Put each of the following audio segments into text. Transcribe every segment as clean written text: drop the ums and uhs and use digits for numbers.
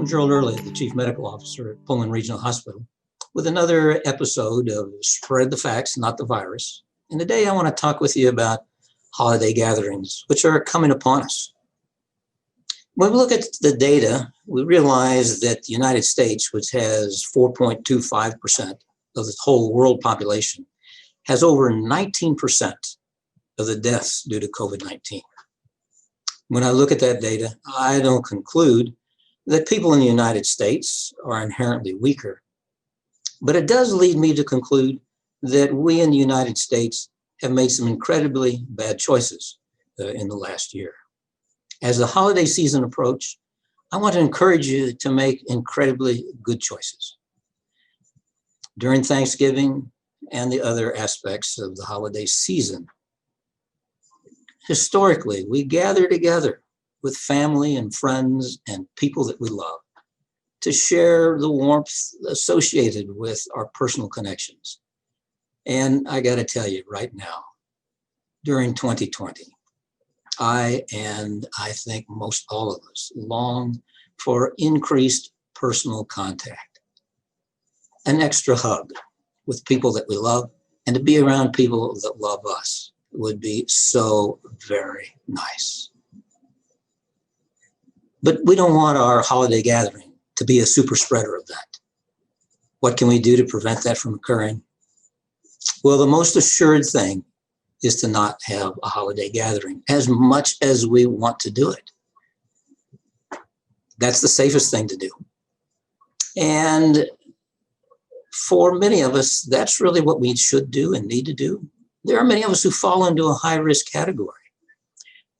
I'm Gerald Early, the Chief Medical Officer at Pullman Regional Hospital, with another episode of Spread the Facts, Not the Virus. And today I want to talk with you about holiday gatherings, which are coming upon us. When we look at the data, we realize that the United States, which has 4.25% of the whole world population, has over 19% of the deaths due to COVID-19. When I look at that data, I don't conclude that people in the United States are inherently weaker, but it does lead me to conclude that we in the United States have made some incredibly bad choices in the last year. As the holiday season approaches, I want to encourage you to make incredibly good choices. During Thanksgiving and the other aspects of the holiday season, historically, we gather together with family and friends and people that we love to share the warmth associated with our personal connections. And I got to tell you right now, during 2020, I think most all of us long for increased personal contact, an extra hug with people that we love, and to be around people that love us would be so very nice. But we don't want our holiday gathering to be a super spreader event. What can we do to prevent that from occurring? Well, the most assured thing is to not have a holiday gathering as much as we want to do it. That's the safest thing to do. And for many of us, that's really what we should do and need to do. There are many of us who fall into a high-risk category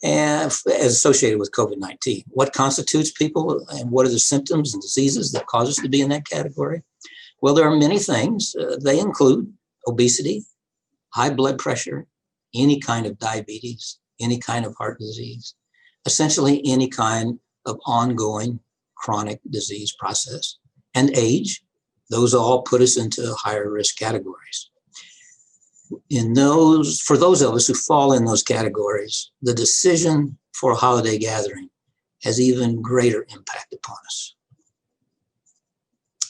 and as associated with COVID-19. What constitutes people and what are the symptoms and diseases that cause us to be in that category? Well, there are many things. They include obesity, high blood pressure, any kind of diabetes, any kind of heart disease, essentially any kind of ongoing chronic disease process, and age. Those all put us into higher risk categories. For those of us who fall in those categories, the decision for a holiday gathering has even greater impact upon us.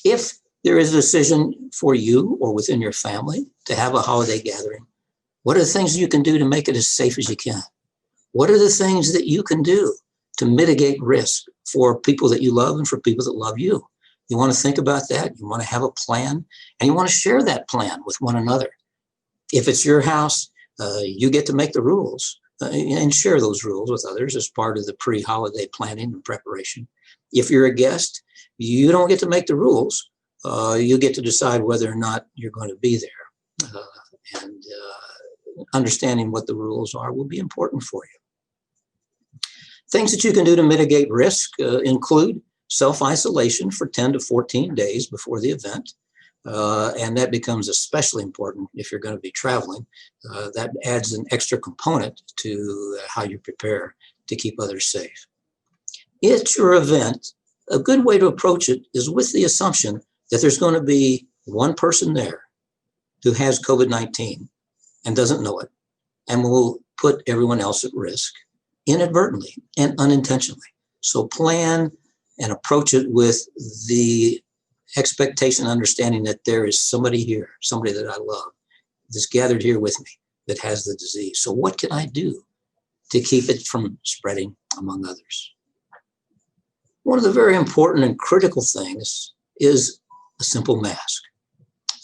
If there is a decision for you or within your family to have a holiday gathering, what are the things you can do to make it as safe as you can? What are the things that you can do to mitigate risk for people that you love and for people that love you? You want to think about that. You want to have a plan, and you want to share that plan with one another. If it's your house, you get to make the rules and share those rules with others as part of the pre-holiday planning and preparation. If you're a guest, you don't get to make the rules. You get to decide whether or not you're going to be there. And understanding what the rules are will be important for you. Things that you can do to mitigate risk include self-isolation for 10 to 14 days before the event. And that becomes especially important if you're going to be traveling. That adds an extra component to how you prepare to keep others safe. It's your event. A good way to approach it is with the assumption that there's going to be one person there who has COVID-19 and doesn't know it and will put everyone else at risk inadvertently and unintentionally. So plan and approach it with the expectation, understanding that there is somebody here, somebody that I love, that's gathered here with me that has the disease. So what can I do to keep it from spreading among others? One of the very important and critical things is a simple mask.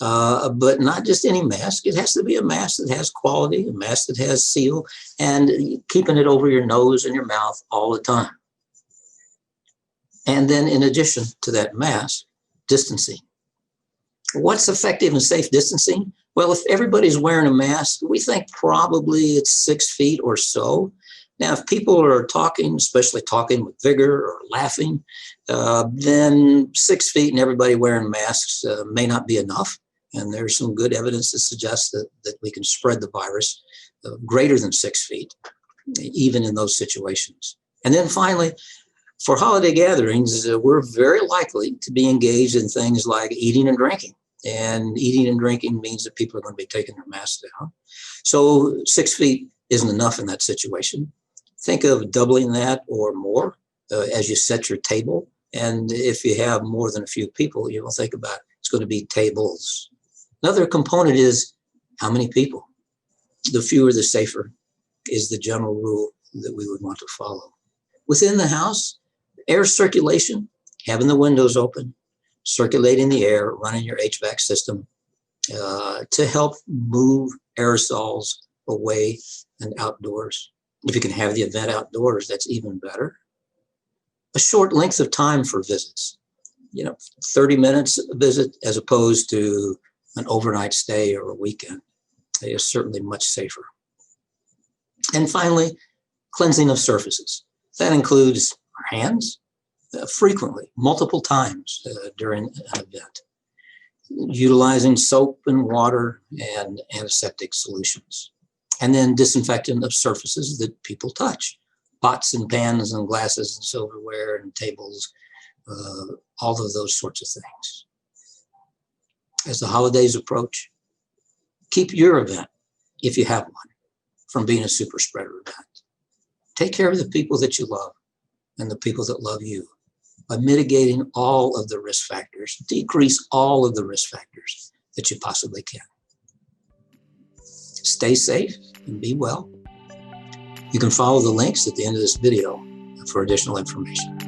But not just any mask. It has to be a mask that has quality, a mask that has seal, and keeping it over your nose and your mouth all the time. And then in addition to that mask, distancing. What's effective and safe distancing? Well, if everybody's wearing a mask, we think probably it's 6 feet or so. Now, if people are talking, especially talking with vigor or laughing, then 6 feet and everybody wearing masks may not be enough. And there's some good evidence that suggests that we can spread the virus greater than 6 feet, even in those situations. And then finally, for holiday gatherings, we're very likely to be engaged in things like eating and drinking. And eating and drinking means that people are going to be taking their masks down. So 6 feet isn't enough in that situation. Think of doubling that or more as you set your table And if you have more than a few people, you don't think about it's going to be tables. Another component is how many people. The fewer, the safer is the general rule that we would want to follow. Within the house, air circulation, having the windows open, circulating the air, running your HVAC system to help move aerosols away and outdoors. If you can have the event outdoors, that's even better. A short length of time for visits, 30 minutes a visit as opposed to an overnight stay or a weekend is certainly much safer. And finally, cleansing of surfaces. That includes our hands frequently, multiple times during an event, utilizing soap and water and antiseptic solutions, and then disinfectant of surfaces that people touch, pots and pans and glasses and silverware and tables, all of those sorts of things. As the holidays approach, keep your event, if you have one, from being a super spreader event. Take care of the people that you love and the people that love you by mitigating all of the risk factors, decrease all of the risk factors that you possibly can. Stay safe and be well. You can follow the links at the end of this video for additional information.